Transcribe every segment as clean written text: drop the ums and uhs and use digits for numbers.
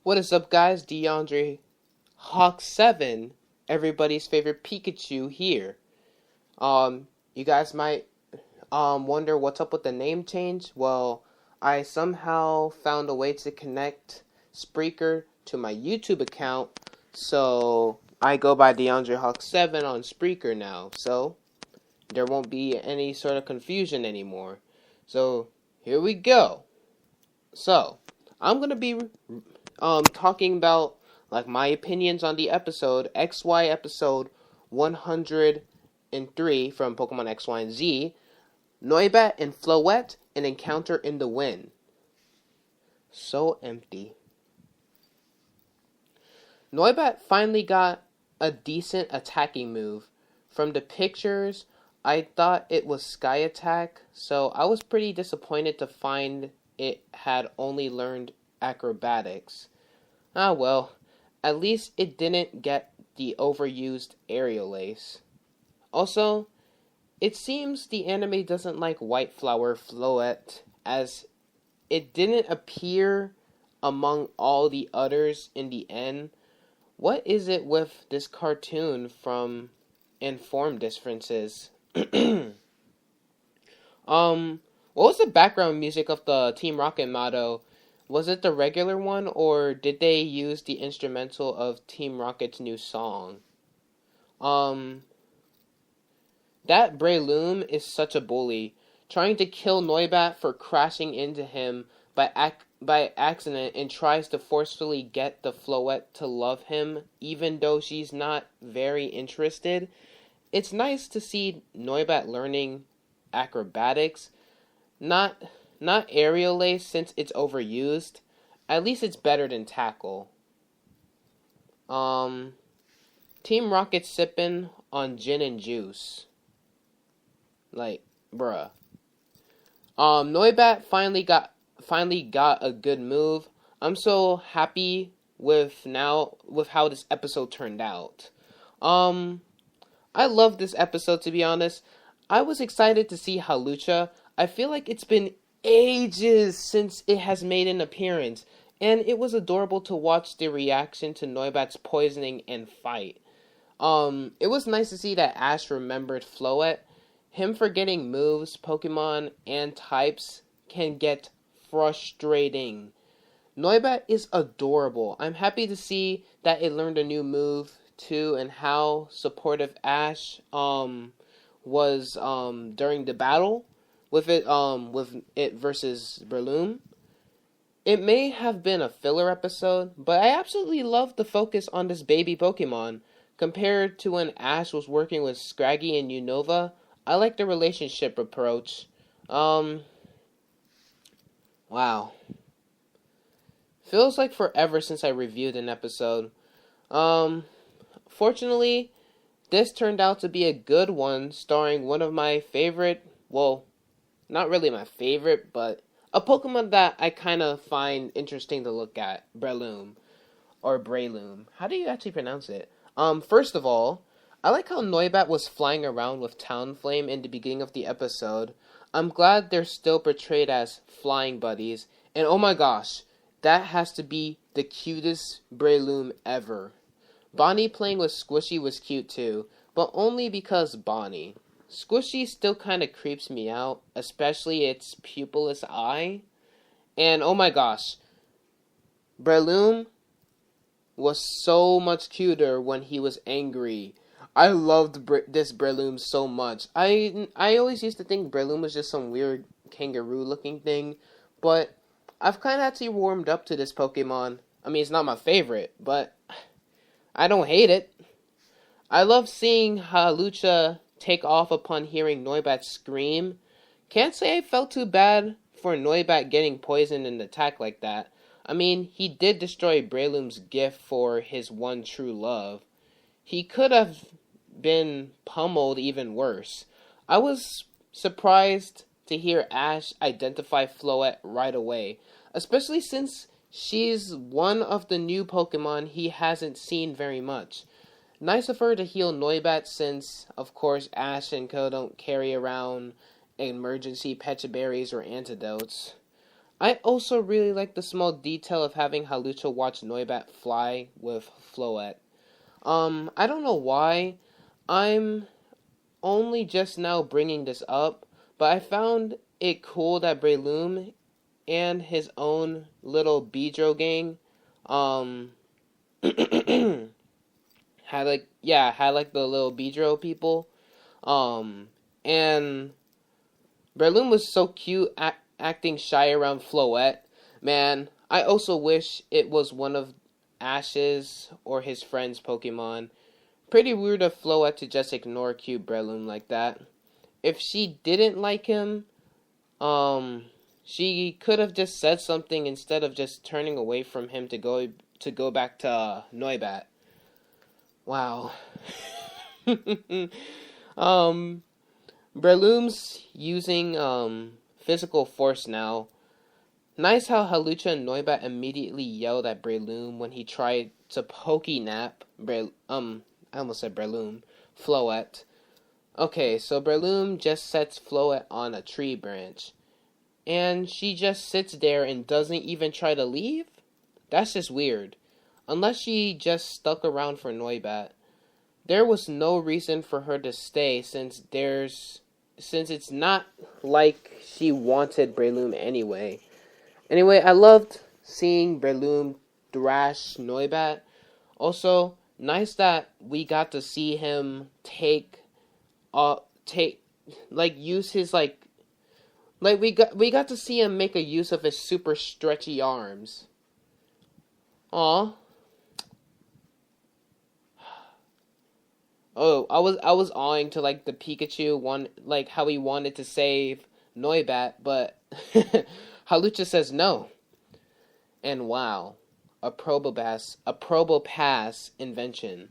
What is up, guys? DeAndre Hawk7, everybody's favorite Pikachu here. You guys might wonder what's up with the name change. Well, I somehow found a way to connect Spreaker to my YouTube account, so I go by DeAndre Hawk7 on Spreaker now. So there won't be any sort of confusion anymore. So here we go. So I'm gonna be talking about like my opinions on the episode XY episode 103 from Pokemon X, Y, and Z, Noibat and Flotte, an encounter in the wind. So empty. Noibat finally got a decent attacking move. From the pictures, I thought it was Sky Attack, so I was pretty disappointed to find it had only learned acrobatics. Ah well, at least it didn't get the overused aerial ace. Also, it seems the anime doesn't like White Flower Floette, as it didn't appear among all the others in the end. What is it with this cartoon from and form differences? What was the background music of the Team Rocket motto? Was it the regular one, or did they use the instrumental of Team Rocket's new song? That Breloom is such a bully, trying to kill Noibat for crashing into him by accident, and tries to forcefully get the Floette to love him, even though she's not very interested. It's nice to see Noibat learning acrobatics, not aerial ace since it's overused. At least it's better than tackle. Team Rocket sipping on gin and juice. Like, bruh. Noibat finally got a good move. I'm so happy with how this episode turned out. I love this episode, to be honest. I was excited to see Hawlucha. I feel like it's been ages since it has made an appearance, and it was adorable to watch the reaction to Noibat's poisoning and fight. It was nice to see that Ash remembered Floette. Him forgetting moves, Pokemon, and types can get frustrating. Noibat is adorable. I'm happy to see that it learned a new move too, and how supportive Ash was during the battle with it versus Breloom. It may have been a filler episode, but I absolutely loved the focus on this baby Pokemon. Compared to when Ash was working with Scraggy and Unova, I like the relationship approach. Wow. Feels like forever since I reviewed an episode. Fortunately, this turned out to be a good one, starring one of my favorite, well, not really my favorite, but a Pokemon that I kind of find interesting to look at, Breloom, or Breloom. How do you actually pronounce it? First of all, I like how Noibat was flying around with Talonflame in the beginning of the episode. I'm glad they're still portrayed as flying buddies, and oh my gosh, that has to be the cutest Breloom ever. Bonnie playing with Squishy was cute too, but only because Bonnie. Squishy still kind of creeps me out, especially its pupilless eye. And oh my gosh, Breloom was so much cuter when he was angry. I loved this Breloom so much. I always used to think Breloom was just some weird kangaroo-looking thing, but I've kind of actually warmed up to this Pokemon. I mean, it's not my favorite, but I don't hate it. I love seeing Hawlucha take off upon hearing Noibat scream. Can't say I felt too bad for Noibat getting poisoned and attacked like that. I mean, he did destroy Breloom's gift for his one true love. He could have been pummeled even worse. I was surprised to hear Ash identify Floette right away, especially since she's one of the new Pokemon he hasn't seen very much. Nice of her to heal Noibat since, of course, Ash and Co. don't carry around emergency Pecha Berries or antidotes. I also really like the small detail of having Halucha watch Noibat fly with Floette. I don't know why I'm only just now bringing this up, but I found it cool that Breloom and his own little Beedrill gang, um, had the little Beedrill people, um, and Breloom was so cute acting shy around Floette. Man, I also wish it was one of Ash's or his friend's Pokemon. Pretty weird of Floette to just ignore cute Breloom like that. If she didn't like him, she could have just said something instead of just turning away from him to go back to Noibat. Wow. Breloom's using physical force now. Nice how Halucha and Noibat immediately yelled at Breloom when he tried to Pokenap I almost said Breloom. Floette. Okay, so Breloom just sets Floette on a tree branch. And she just sits there and doesn't even try to leave? That's just weird. Unless she just stuck around for Noibat. There was no reason for her to stay since it's not like she wanted Breloom anyway. Anyway, I loved seeing Breloom thrash Noibat. Also, nice that we got to see him use his we got to see him make a use of his super stretchy arms. Aw. Oh, I was awing to the Pikachu one, how he wanted to save Noibat, but Halucha says no. And wow, a Probopass invention.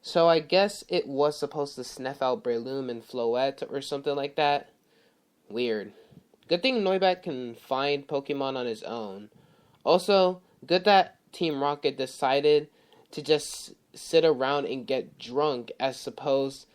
So I guess it was supposed to sniff out Breloom and Floette or something like that. Weird. Good thing Noibat can find Pokemon on his own. Also, good that Team Rocket decided to just sit around and get drunk as opposed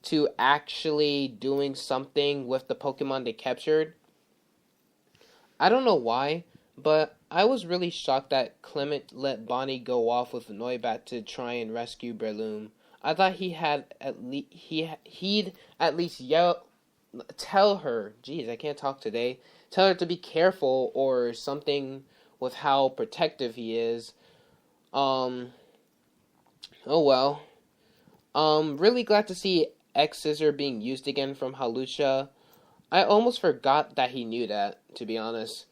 to actually doing something with the Pokemon they captured. I don't know why, but I was really shocked that Clement let Bonnie go off with Noibat to try and rescue Breloom. I thought he'd at least tell her, geez, I can't talk today, tell her to be careful or something with how protective he is. Oh well. Really glad to see X-Scissor being used again from Halucha. I almost forgot that he knew that, to be honest.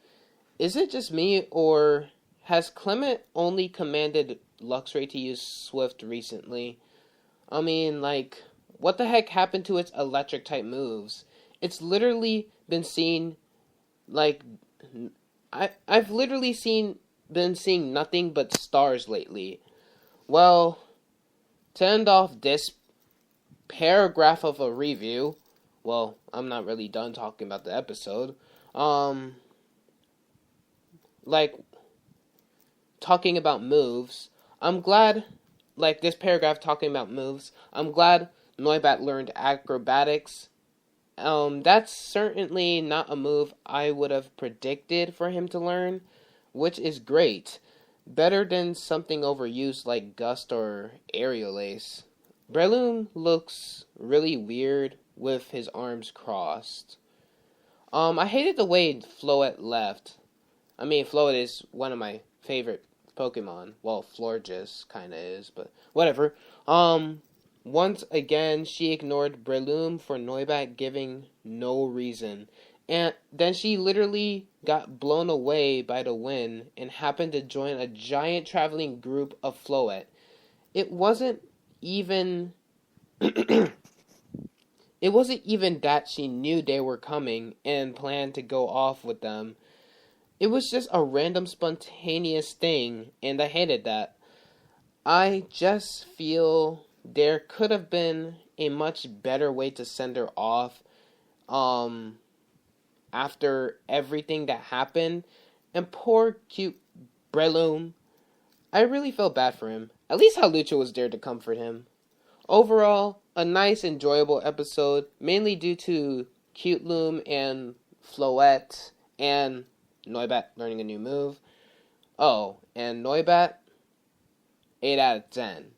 Is it just me, or has Clement only commanded Luxray to use Swift recently? I mean, what the heck happened to its electric-type moves? It's literally been seen, I've literally been seeing nothing but stars lately. Well, to end off this paragraph of a review, well, I'm not really done talking about the episode, talking about moves, I'm glad, this paragraph talking about moves, I'm glad Noibat learned acrobatics. That's certainly not a move I would have predicted for him to learn, which is great. Better than something overused like Gust or Aerial Ace. Breloom looks really weird with his arms crossed. I hated the way Floette left. I mean, Floette is one of my favorite Pokemon. Well, Florges kinda is, but whatever. Once again, she ignored Breloom for Noibat giving no reason. And then she literally got blown away by the wind and happened to join a giant traveling group of Floette. It wasn't even that she knew they were coming and planned to go off with them. It was just a random spontaneous thing, and I hated that. I just feel there could have been a much better way to send her off after everything that happened. And poor cute Breloom, I really felt bad for him. At least Halucha was there to comfort him. Overall, a nice, enjoyable episode, mainly due to Cute Loom and Flotte, and Noibat learning a new move. Oh, and Noibat, 8 out of 10.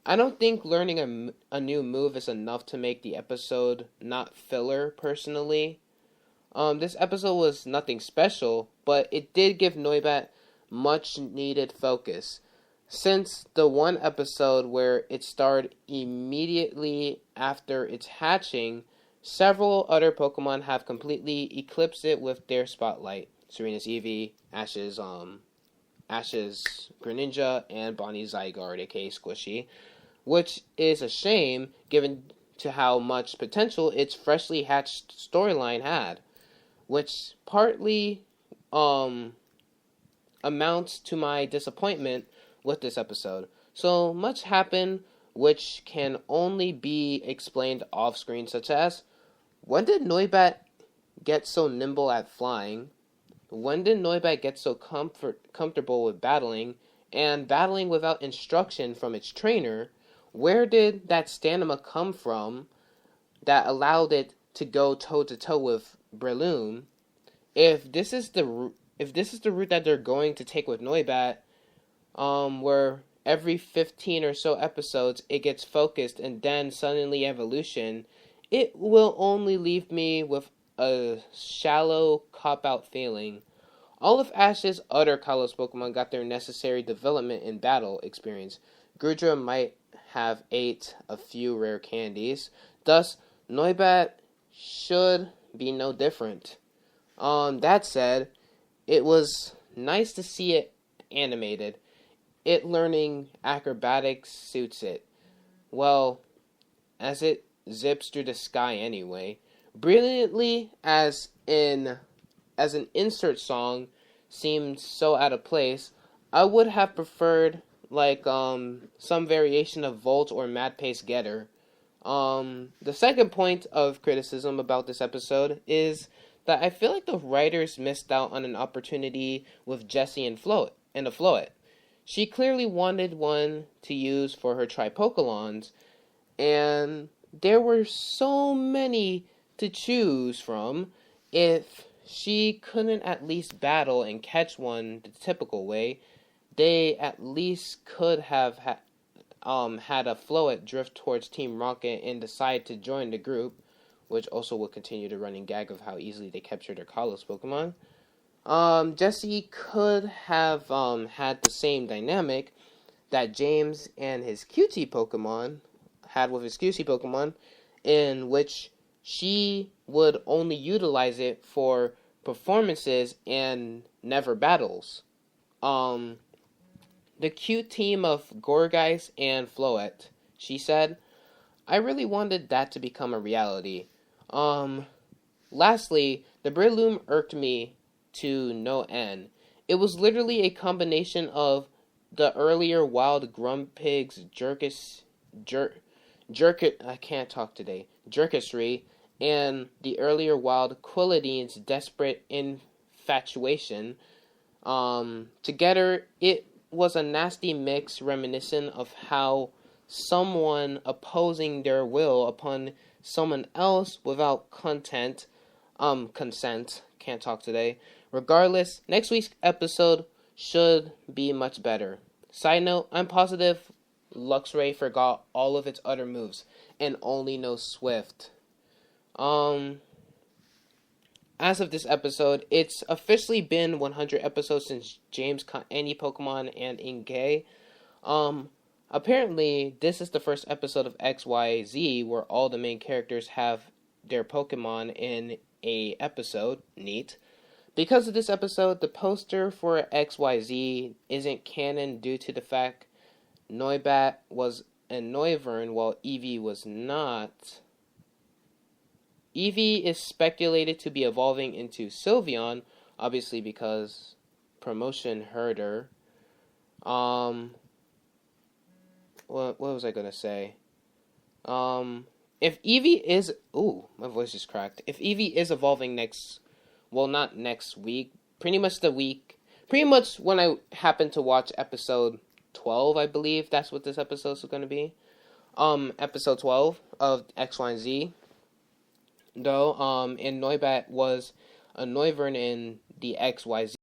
I don't think learning a new move is enough to make the episode not filler, personally. This episode was nothing special, but it did give Noibat much needed focus. Since the one episode where it starred immediately after its hatching, several other Pokemon have completely eclipsed it with their spotlight. Serena's Eevee, Ash's Greninja, and Bonnie's Zygarde, aka Squishy, which is a shame given to how much potential its freshly hatched storyline had, which partly amounts to my disappointment with this episode. So much happened which can only be explained off-screen, such as, when did Noibat get so nimble at flying? When did Noibat get so comfortable with battling, and battling without instruction from its trainer? Where did that stamina come from that allowed it to go toe-to-toe with Breloom? If this is the route that they're going to take with Noibat, where every 15 or so episodes it gets focused and then suddenly evolution, it will only leave me with a shallow cop-out feeling. All of Ash's other Kalos Pokemon got their necessary development in battle experience. Grudra might have ate a few rare candies, thus Noibat should be no different. That said, it was nice to see it animated. It learning acrobatics suits it. Well, as it zips through the sky anyway. Brilliantly as an insert song seemed so out of place. I would have preferred some variation of Volt or Mad Pace Getter. The second point of criticism about this episode is that I feel like the writers missed out on an opportunity with Jessie and Flotte. She clearly wanted one to use for her Tripokalons, and there were so many to choose from. If she couldn't at least battle and catch one the typical way, they at least could have had a Floette drift towards Team Rocket and decide to join the group, which also will continue the running gag of how easily they capture their Kalos Pokemon. Jessie could have had the same dynamic that James and his QT Pokemon had with his QC Pokemon, in which she would only utilize it for performances and never battles. The cute team of Gourgeist and Floette, she said, I really wanted that to become a reality. Lastly, the Breloom irked me to no end. It was literally a combination of the earlier wild Grumpig's jerkisry and the earlier wild Quillidine's desperate infatuation. Together, it was a nasty mix reminiscent of how someone opposing their will upon someone else without consent, can't talk today. Regardless, next week's episode should be much better. Side note, I'm positive Luxray forgot all of its other moves and only knows Swift. As of this episode, it's officially been 100 episodes since James caught any Pokemon and Inkay. Apparently, this is the first episode of XYZ where all the main characters have their Pokemon in a episode. Neat. Because of this episode, the poster for XYZ isn't canon due to the fact Noibat was a Noivern while Eevee was not. Eevee is speculated to be evolving into Sylveon, obviously because promotion herder. What was I gonna say? If Eevee is... Ooh, my voice just cracked. If Eevee is evolving not next week, pretty much when I happen to watch episode 12, I believe that's what this episode is going to be. Episode 12 of X, Y, and Z. though, and Noibat was a Noivern in the XYZ